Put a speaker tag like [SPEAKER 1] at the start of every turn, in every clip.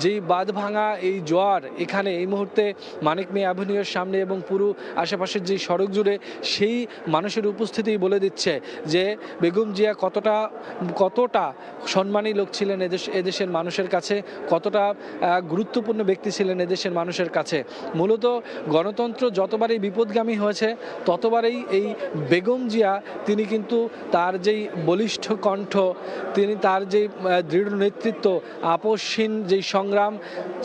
[SPEAKER 1] যেই বাঁধ ভাঙা এই জোয়ার এখানে এই মুহূর্তে মানিক মিয়া অ্যাভিনিউয়ের সামনে এবং পুরো আশেপাশের যে সড়ক জুড়ে সেই মানুষের উপস্থিতি বলে দিচ্ছে যে বেগম জিয়া কতটা সম্মানী লোক ছিলেন এদেশের মানুষের কাছে, কতটা গুরুত্বপূর্ণ ব্যক্তি ছিলেন এদেশের মানুষের কাছে। মূলত গণতন্ত্র যতবারই বিপদগামী হয়েছে ততবারই এই বেগম জিয়া তিনি কিন্তু তার যেই বলিষ্ঠ কণ্ঠ, তিনি তার যেই দৃঢ় নেতৃত্ব, আপসহীন যেই সংগ্রাম,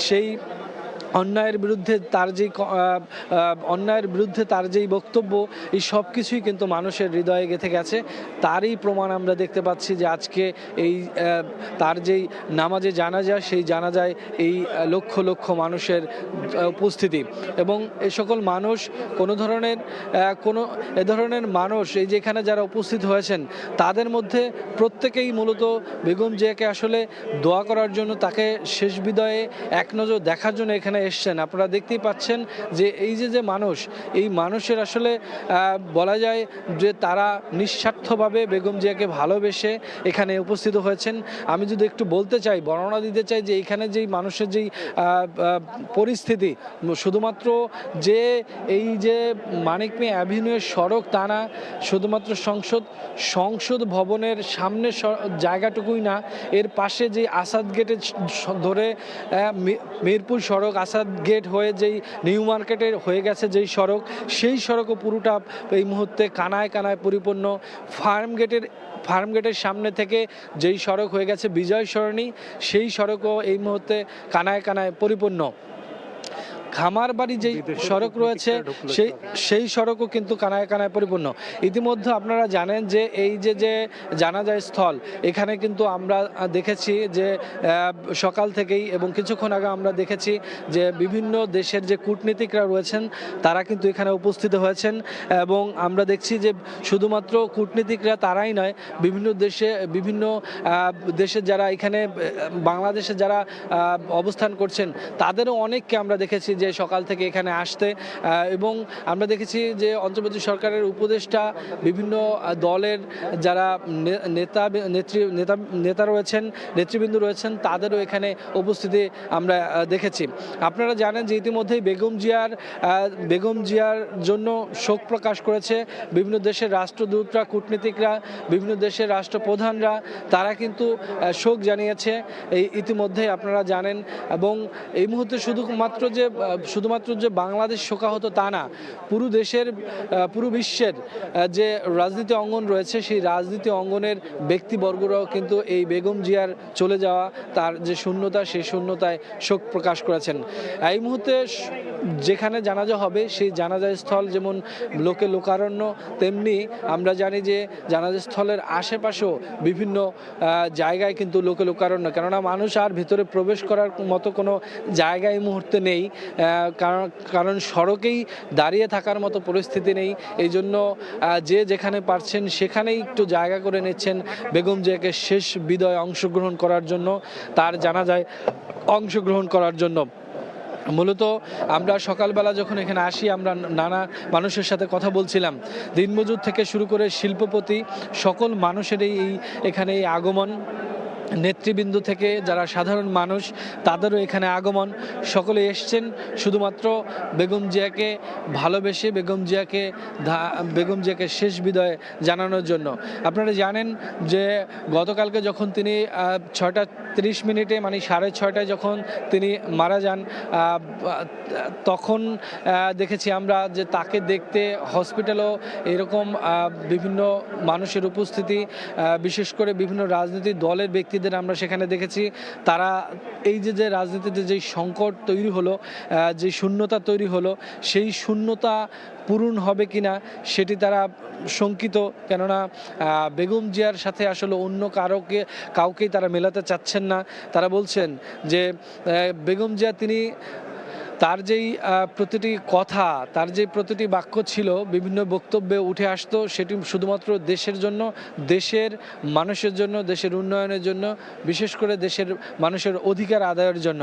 [SPEAKER 1] সেই অন্যায়ের বিরুদ্ধে তার যেই বক্তব্য, এই সব কিছুই কিন্তু মানুষের হৃদয়ে গেঁথে গেছে। তারই প্রমাণ আমরা দেখতে পাচ্ছি যে আজকে এই তার যেই নামাজে জানাজা, সেই জানাজায় এই লক্ষ লক্ষ মানুষের উপস্থিতি। এবং এই সকল মানুষ এ ধরনের মানুষ এই যেখানে যারা উপস্থিত হয়েছেন তাদের মধ্যে প্রত্যেকেই মূলত বেগম জিয়াকে আসলে দোয়া করার জন্য, তাকে শেষ বিদায়ে এক নজর দেখার জন্য এখানে এসছেন। আপনারা দেখতেই পাচ্ছেন যে এই যে মানুষ, এই মানুষের আসলে বলা যায় যে তারা নিঃস্বার্থভাবে বেগম জিয়াকে ভালোবেসে এখানে উপস্থিত হয়েছেন। আমি যদি একটু বলতে চাই, বর্ণনা দিতে চাই যে এখানে যেই মানুষের যেই পরিস্থিতি, শুধুমাত্র যে এই যে মানিক মিয়া অ্যাভিনিউয়ের সড়ক তা না, শুধুমাত্র সংসদ ভবনের সামনে জায়গাটুকুই না, এর পাশে যে আসাদ গেটে ধরে মিরপুর সড়ক, আসাদ গেট হয়ে যেই নিউ মার্কেটের হয়ে গেছে যেই সড়ক, সেই সড়কও পুরোটা এই মুহূর্তে কানায় কানায় পরিপূর্ণ। ফার্ম গেটের সামনে থেকে যেই সড়ক হয়ে গেছে বিজয় সরণি, সেই সড়কও এই মুহূর্তে কানায় কানায় পরিপূর্ণ। খামারবাড়ি যেই সড়ক রয়েছে সেই সড়কও কিন্তু কানায় কানায় পরিপূর্ণ। ইতিমধ্যে আপনারা জানেন যে এই যে জানাজা স্থল, এখানে কিন্তু আমরা দেখেছি যে সকাল থেকেই এবং কিছুক্ষণ আগে আমরা দেখেছি যে বিভিন্ন দেশের যে কূটনীতিকরা রয়েছেন তারা কিন্তু এখানে উপস্থিত হয়েছেন। এবং আমরা দেখছি যে শুধুমাত্র কূটনীতিকরা তারাই নয়, বিভিন্ন দেশের যারা এখানে বাংলাদেশে যারা অবস্থান করছেন তাদেরও অনেককে আমরা দেখেছি যে সকাল থেকে এখানে আসতে। এবং আমরা দেখেছি যে অন্তর্বর্তী সরকারের উপদেষ্টা, বিভিন্ন দলের যারা নেতা রয়েছেন, নেতৃবৃন্দ রয়েছেন, তাদেরও এখানে উপস্থিতি আমরা দেখেছি। আপনারা জানেন যে ইতিমধ্যেই বেগম জিয়ার জন্য শোক প্রকাশ করেছে বিভিন্ন দেশের রাষ্ট্রদূতরা, কূটনীতিকরা, বিভিন্ন দেশের রাষ্ট্রপ্রধানরা, তারা কিন্তু শোক জানিয়েছে ইতিমধ্যেই আপনারা জানেন। এবং এই মুহূর্তে শুধুমাত্র যে বাংলাদেশ শোকাহত তা না, পুরো বিশ্বের যে রাজনীতি অঙ্গন রয়েছে সেই রাজনীতি অঙ্গনের ব্যক্তিবর্গরাও কিন্তু এই বেগম জিয়ার চলে যাওয়া, তার যে শূন্যতা, সেই শূন্যতায় শোক প্রকাশ করেছেন। এই মুহূর্তে যেখানে জানাজা হবে সেই জানাজা স্থল যেমন লোকারণ্য, তেমনি আমরা জানি যে জানাজা স্থলের আশেপাশেও বিভিন্ন জায়গায় কিন্তু লোকারণ্য, কেননা মানুষ আর ভিতরে প্রবেশ করার মতো কোনো জায়গা এই মুহূর্তে নেই, কারণ সড়কেই দাঁড়িয়ে থাকার মতো পরিস্থিতি নেই। এই জন্য যে যেখানে পারছেন সেখানেই একটু জায়গা করে নিচ্ছেন বেগম জিয়াকে শেষ বিদায়ে অংশগ্রহণ করার জন্য, তার জানাজায় অংশগ্রহণ করার জন্য। মূলত আমরা সকালবেলা যখন এখানে আসি, আমরা নানা মানুষের সাথে কথা বলছিলাম, দিনমজুর থেকে শুরু করে শিল্পপতি, সকল মানুষেরই এখানে এই আগমন। নেতৃবৃন্দ থেকে যারা সাধারণ মানুষ তাদেরও এখানে আগমন, সকলে এসছেন শুধুমাত্র বেগম জিয়াকে ভালোবেসে, বেগম জিয়াকে শেষ বিদায় জানানোর জন্য। আপনারা জানেন যে গতকালকে যখন তিনি 6:30 মানে 6:30 যখন তিনি মারা যান, তখন দেখেছি আমরা যে তাকে দেখতে হসপিটালও এরকম বিভিন্ন মানুষের উপস্থিতি, বিশেষ করে বিভিন্ন রাজনৈতিক দলের ব্যক্তিদের আমরা সেখানে দেখেছি। তারা এই যে রাজনীতিতে যেই সংকট তৈরি হলো, যে শূন্যতা তৈরি হলো, সেই শূন্যতা পূরণ হবে কিনা সেটি তারা শঙ্কিত, কেননা বেগম জিয়ার সাথে আসলে অন্য কাউকেই তারা মেলাতে চাচ্ছেন না। তারা বলছেন যে বেগম জিয়া তিনি তার যেই প্রতিটি কথা, তার যে প্রতিটি বাক্য ছিল, বিভিন্ন বক্তব্যে উঠে আসতো, সেটি শুধুমাত্র দেশের জন্য, দেশের মানুষের জন্য, দেশের উন্নয়নের জন্য, বিশেষ করে দেশের মানুষের অধিকার আদায়ের জন্য।